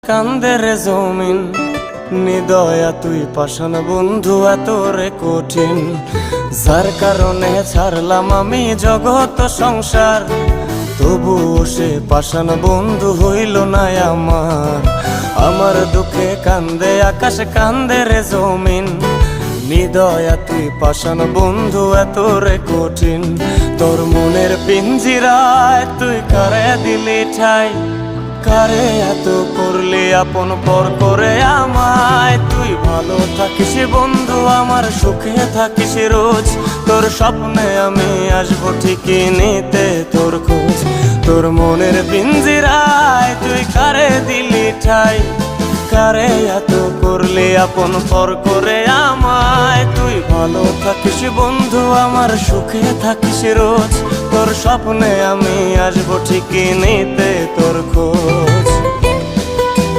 কান্দে রে জমিন, নিদয়া তুই পাষাণ বন্ধু এত রে কঠিন। যার কারণে ছাড়লাম আমি জগৎ সংসার, তবুও সে পাষাণ বন্ধু হইল না আমার। আমার দুঃখে কান্দে আকাশ কান্দে রে জমিন, নিদয়া তুই পাষাণ বন্ধু এত রে কঠিন। তোর মনের পিঞ্জিরায় তুই কারে দিলি ঠাই, কারে এত করলি আপন পর করে আমায়। তুই ভালো থাকিস বন্ধু আমার, সুখে থাকিস রোজ, তোর স্বপ্নে আমি আসবো ঠিকই নিতে তোর খোঁজ। তোর মনের পিঞ্জিরায় তুই কারে দিলি ঠাই, কারে এত করলি আপন পর করে আমায়। তুই ভালো থাকিস বন্ধু আমার, সুখে থাকিস রোজ, তোর স্বপ্নে আমি আসবো ঠিকই নিতে তোর খোঁজ।